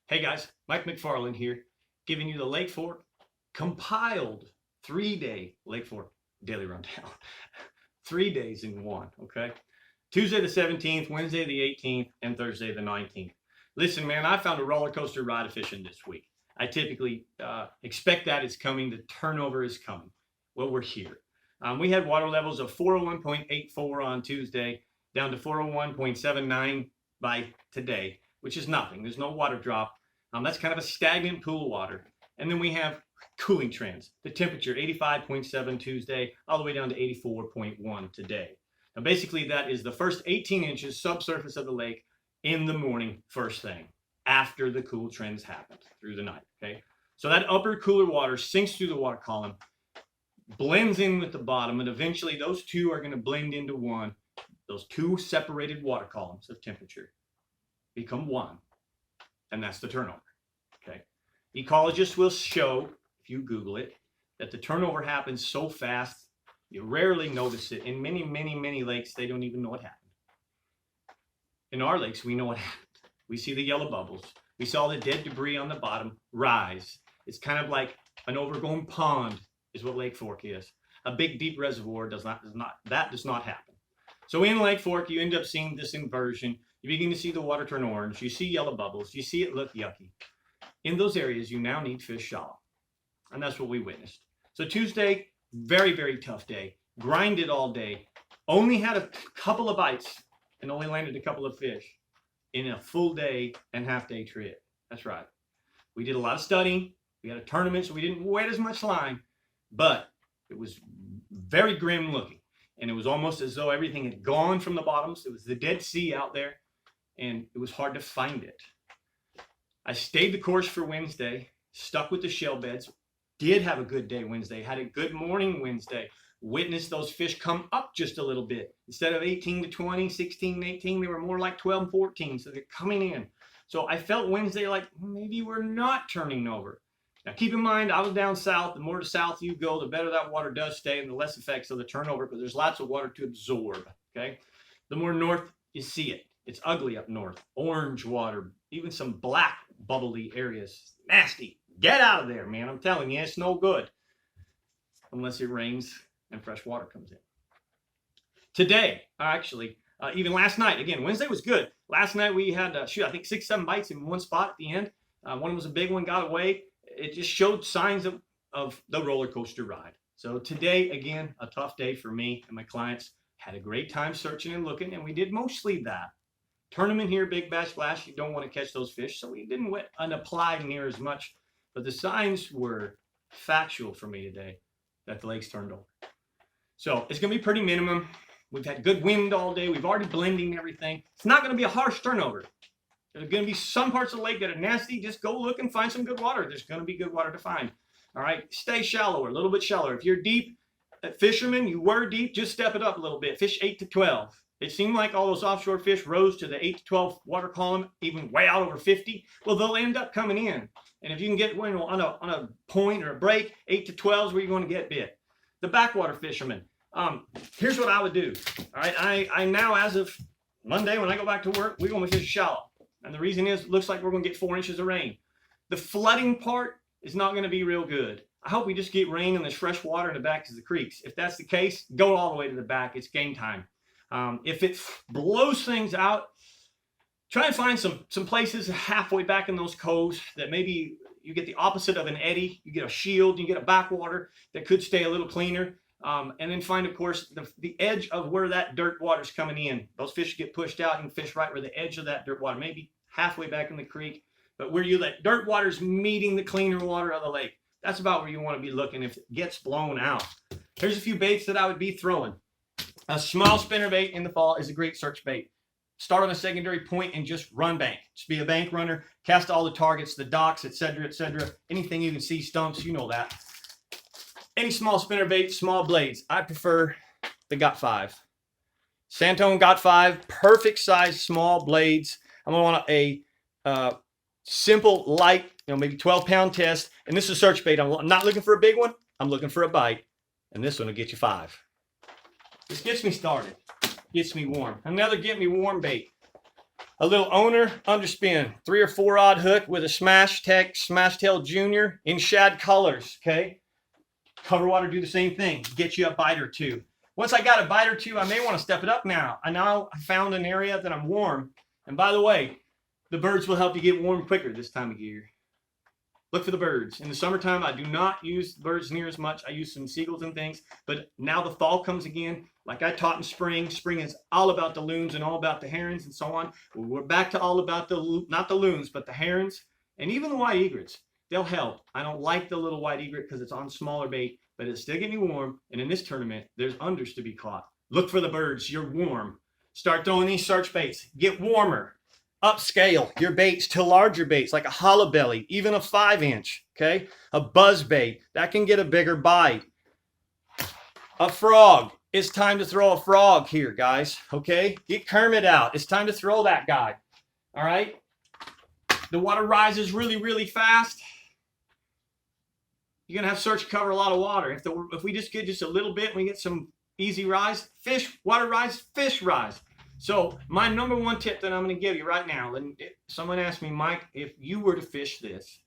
Hey guys, Mike McFarland here, giving you the Lake Fork compiled 3-day Lake Fork daily rundown. 3 days in one, okay? Tuesday the 17th, Wednesday the 18th, and Thursday the 19th. Listen, man, I found a roller coaster ride of fishing this week. I typically expect that is coming. The turnover is coming. Well, we're here. We had water levels of 401.84 on Tuesday, down to 401.79 by today, which is nothing. There's no water drop. That's kind of a stagnant pool of water. And then we have cooling trends. The temperature, 85.7 Tuesday, all the way down to 84.1 today. Now, basically, that is the first 18 inches subsurface of the lake in the morning, first thing, after the cool trends happened through the night, okay? So that upper cooler water sinks through the water column, blends in with the bottom, and eventually those two are going to blend into one. Those two separated water columns of temperature become one. And that's the turnover, okay? Ecologists will show, if you Google it, that the turnover happens so fast, you rarely notice it. In many, many, many lakes, they don't even know what happened. In our lakes, we know what happened. We see the yellow bubbles. We saw the dead debris on the bottom rise. It's kind of like an overgrown pond is what Lake Fork is. A big, deep reservoir does not happen. So in Lake Fork, you end up seeing this inversion. You begin to see the water turn orange. You see yellow bubbles. You see it look yucky. In those areas, you now need fish shallow. And that's what we witnessed. So Tuesday, very, very tough day. Grinded all day. Only had a couple of bites and only landed a couple of fish in a full day and half day trip. That's right. We did a lot of studying. We had a tournament, so we didn't wet as much line. But it was very grim looking. And it was almost as though everything had gone from the bottoms. It was the Dead Sea out there. And it was hard to find it. I stayed the course for Wednesday, stuck with the shell beds, did have a good day Wednesday, had a good morning Wednesday, witnessed those fish come up just a little bit. Instead of 18 to 20, 16 to 18, they were more like 12 and 14, so they're coming in. So I felt Wednesday like maybe we're not turning over. Now keep in mind, I was down south. The more to south you go, the better that water does stay and the less effects of the turnover, because there's lots of water to absorb, okay? The more north you see it. It's ugly up north. Orange water, even some black bubbly areas. Nasty. Get out of there, man. I'm telling you, it's no good. Unless it rains and fresh water comes in. Today, actually, even last night, again, Wednesday was good. Last night we had, I think 6, 7 bites in one spot at the end. One was a big one, got away. It just showed signs of the roller coaster ride. So today, again, a tough day for me and my clients. Had a great time searching and looking, and we did mostly that. Tournament here, big bass splash, you don't want to catch those fish, so we didn't wet and apply near as much. But the signs were factual for me today that the lake's turned over. So it's going to be pretty minimum. We've had good wind all day. We've already blending everything. It's not going to be a harsh turnover. There's going to be some parts of the lake that are nasty. Just go look and find some good water. There's going to be good water to find. All right, stay shallower, a little bit shallower. If you're deep, fishermen, you were deep, just step it up a little bit. Fish 8 to 12. It seemed like all those offshore fish rose to the 8 to 12 water column, even way out over 50. Well, they'll end up coming in. And if you can get one on a point or a break, 8 to 12 is where you're going to get bit. The backwater fishermen, here's what I would do. All right, I now, as of Monday, when I go back to work, we're going to fish shallow. And the reason is, it looks like we're going to get 4 inches of rain. The flooding part is not going to be real good. I hope we just get rain and there's fresh water in the backs of the creeks. If that's the case, go all the way to the back. It's game time. If it blows things out, try and find some places halfway back in those coves that maybe you get the opposite of an eddy. You get a shield, you get a backwater that could stay a little cleaner. And then find, of course, the edge of where that dirt water's coming in. Those fish get pushed out and fish right where the edge of that dirt water, maybe halfway back in the creek, but where that dirt water's meeting the cleaner water of the lake. That's about where you want to be looking if it gets blown out. Here's a few baits that I would be throwing. A small spinner bait in the fall is a great search bait. Start on a secondary point and just run bank. Just be a bank runner. Cast all the targets, the docks, etc., etc. Anything you can see, stumps, you know that. Any small spinner bait, small blades. I prefer the Got 5. Santone Got 5, perfect size, small blades. I'm going to want a simple, light, maybe 12-pound test. And this is a search bait. I'm not looking for a big one. I'm looking for a bite. And this one will get you 5. This gets me started, gets me warm. Another get me warm bait. a little owner underspin, 3 or 4 odd hook with a Smash Tail Junior in shad colors, okay? Cover water, do the same thing, get you a bite or two. Once I got a bite or two, I may want to step it up now. I found an area that I'm warm. And by the way, the birds will help you get warm quicker this time of year. Look for the birds. In the summertime, I do not use birds near as much. I use some seagulls and things. But now the fall comes again. Like I taught in spring. Spring is all about the loons and all about the herons and so on. We're back to all about not the loons, but the herons and even the white egrets. They'll help. I don't like the little white egret because it's on smaller bait, but it's still getting warm. And in this tournament, there's unders to be caught. Look for the birds. You're warm. Start throwing these search baits. Get warmer. Upscale your baits to larger baits like a hollow belly, even a 5-inch, okay? A buzz bait, that can get a bigger bite. A frog, it's time to throw a frog here, guys, okay? Get Kermit out, it's time to throw that guy, all right? The water rises really, really fast. You're gonna have search cover a lot of water. If we just get just a little bit and we get some easy rise, water rise, fish rise. So my number one tip that I'm going to give you right now, someone asked me, Mike, if you were to fish this,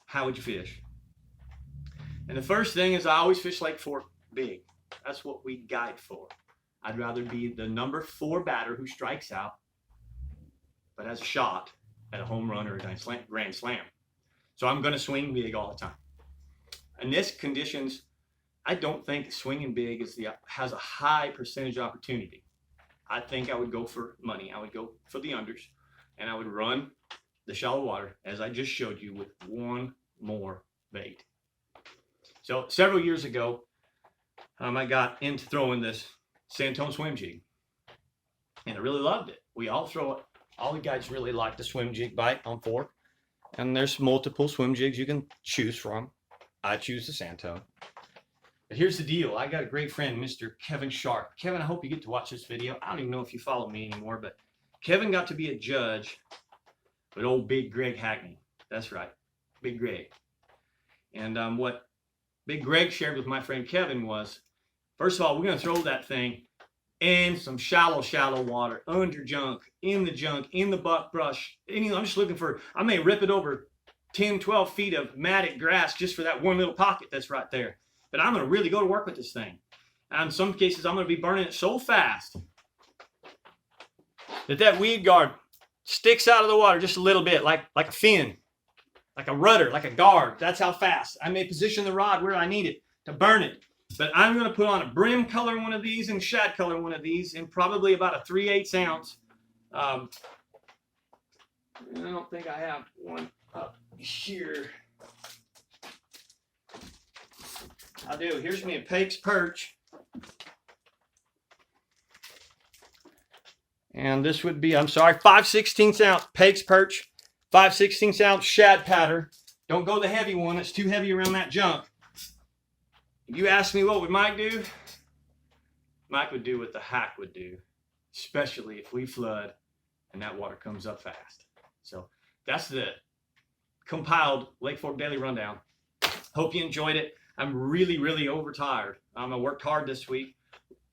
how would you fish? And the first thing is I always fish Lake Fork big. That's what we guide for. I'd rather be the number 4 batter who strikes out, but has a shot at a home run or a grand slam. So I'm going to swing big all the time. In this conditions, I don't think swinging big has a high percentage opportunity. I think I would go for money. I would go for the unders, and I would run the shallow water, as I just showed you, with one more bait. So several years ago, I got into throwing this Santone swim jig, and I really loved it. We all throw it. All the guys really like the swim jig bite on fork, and there's multiple swim jigs you can choose from. I choose the Santone. But here's the deal. I got a great friend, Mr. Kevin Sharp. Kevin, I hope you get to watch this video. I don't even know if you follow me anymore, but Kevin got to be a judge with old Big Greg Hackney. That's right, Big Greg. And what Big Greg shared with my friend Kevin was, first of all, we're going to throw that thing in some shallow water, under junk, in the buck brush. I'm just looking for, I may rip it over 10, 12 feet of matted grass just for that one little pocket that's right there. But I'm going to really go to work with this thing. And in some cases, I'm going to be burning it so fast that weed guard sticks out of the water just a little bit, like a fin, like a rudder, like a guard. That's how fast. I may position the rod where I need it to burn it. But I'm going to put on a brim color one of these and shad color one of these in probably about a 3/8 ounce. I don't think I have one up here. I do. Here's me a Pake's Perch. And this would be, 5/16 ounce Pake's Perch, 5/16 ounce shad patter. Don't go the heavy one. It's too heavy around that junk. If you ask me what would Mike do, Mike would do what the hack would do, especially if we flood and that water comes up fast. So that's the compiled Lake Fork Daily Rundown. Hope you enjoyed it. I'm really, really overtired. I worked hard this week,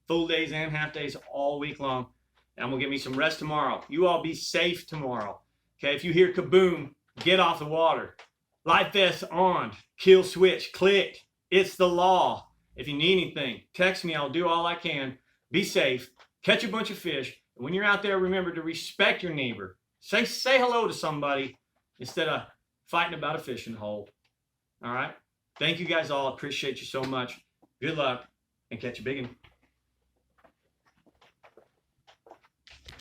full days and half days all week long. And I'm going to get me some rest tomorrow. You all be safe tomorrow. Okay, if you hear kaboom, get off the water. Life vest on, kill switch, click. It's the law. If you need anything, text me. I'll do all I can. Be safe. Catch a bunch of fish. And when you're out there, remember to respect your neighbor. Say hello to somebody instead of fighting about a fishing hole. All right? Thank you guys all. Appreciate you so much. Good luck and catch a big one.